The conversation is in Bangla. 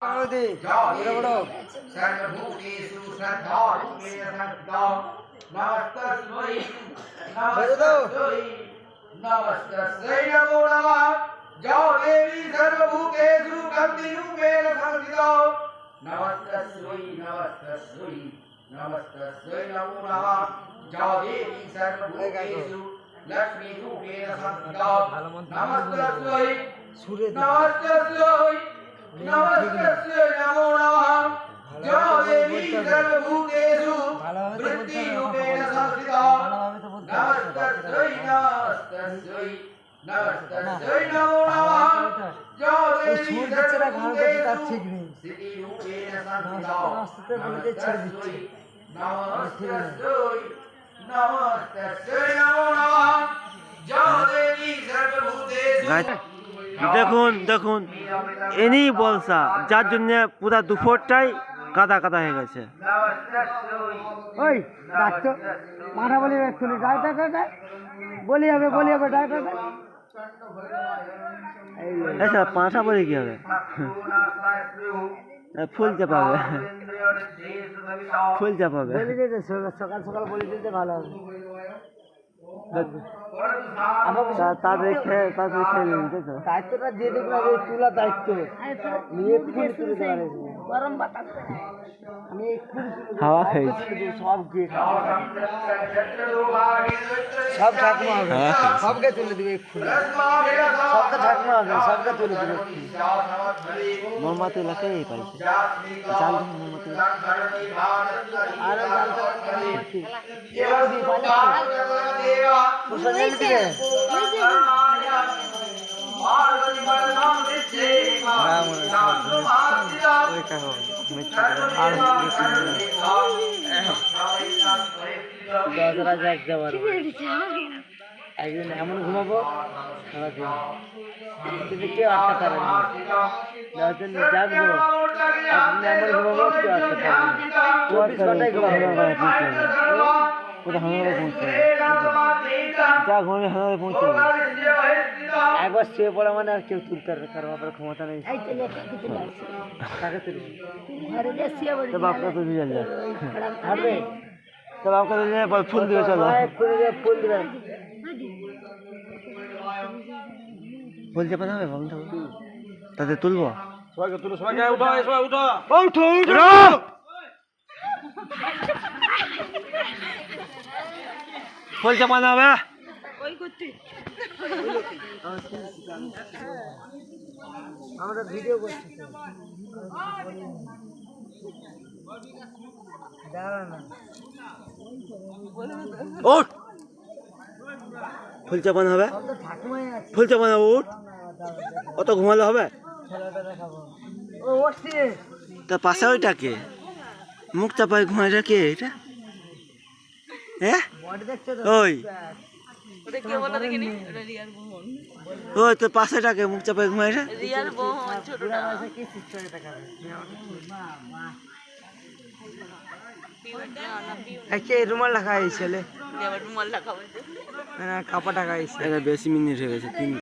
सर्वभूतेषु श्रद्धारूपेण संस्थितो नमस्तस्मै नमस्तस्मै नमस्तस्मै नमो नमः जौ देवी सर्वभूतेषु शक्तिरूपेण संस्थितो नमस्तस्मै नमस्तस्मै नमस्तस्मै नमो नमः जौ देवी सर्वभूतेषु लक्ष्मीरूपेण संस्थितो नमस्तस्मै नमस्तस्मै नमस्तस्यै नमो नमः जौ देवी सर्वभूतेषु वृत्तिरूपेण संस्थिता नमस्तस्यै नमस्तस्यै नमस्तस्यै नमो नमः जौ देवी सर्वभूतेषु स्थितिरूपेण संस्थिता नमस्तस्यै नमस्तस्यै नमस्तस्यै नमो नमः जौ देवी सर्वभूतेषु দেখুন দেখুন এনেই বলসা যার জন্য পুরা দুপুরটাই কাদা কাদা হয়ে গেছে। ওই ডাক্তার মাথা বলি এক্ষুনি বলি হবে ডাক্তার আচ্ছা পাঁঠা বলে কি হবে? ফুল চাপাবে ফুল চাপাবে বলি দিতে সকাল সকাল বলি দিতে ভালো হবে। দায়িত্বটা দিয়ে দেখবো তুলা দায়িত্ব নিয়ে তুলে দেওয়ার গরম বাতাস আমি হাওয়া খাইছি সব সব ঠাকুমা হবে সবকে তুলে দেবে এক্ষুনি সবকে ঠাকুমা হবে সবকে তুলে দেবে মোমবাতি এলাকায় পাইছে চাল মোমবাতি আরো একদিন এমন ঘুমাবো সারাদিন কেউ আটকা পারে না জাগবো একদিন এমন ঘুমাবো কেউ আটকা পারে না 24 ঘন্টায় যা ঘুমাবে হাঙাবে পৌঁছে একবার শুয়ে পড়া মানে আর কেউ তুলতে কারো আপনার ক্ষমতা নেই। কাকে তুলবে तब आपका तो रिजल्ट है হারবে तब आपका तो रिजल्ट फुल दिए चलो ফুল দিবেন ফুল চাপা হবে বন্ধ তাতে তুলবো সবাইকে তুলো সবাইকে উঠো সবাই উঠো উঠো উঠো ফুল চাপানো হবে ওই করতে আমরা ভিডিও করছি দাঁড়া না উঠ ফুল চাপানো হবে ঠাকুমাই আছে ফুল চাপানো উঠ অত ঘুমালে হবে খেলাটা দেখাবো ও উঠছে তার পাশে ওইটাকে মুখ চাপায় ঘুমাইটা কে এটা হ্যাঁ বডি দেখছো তো ওই ওটা কে বলা দেখিনি ওটা রিয়ার মোহন ওই তোর পাশেটাকে মুখ চাপায় ঘুমাইটা রিয়ার মোহন ছোটটা কি সিস্টেম দেখাবে আচ্ছা রুমাল রাখা হয়েছিল রুমাল লাগাবো কাপড় টাকা হয়েছে এটা বেশি মিনিট হয়ে গেছে 3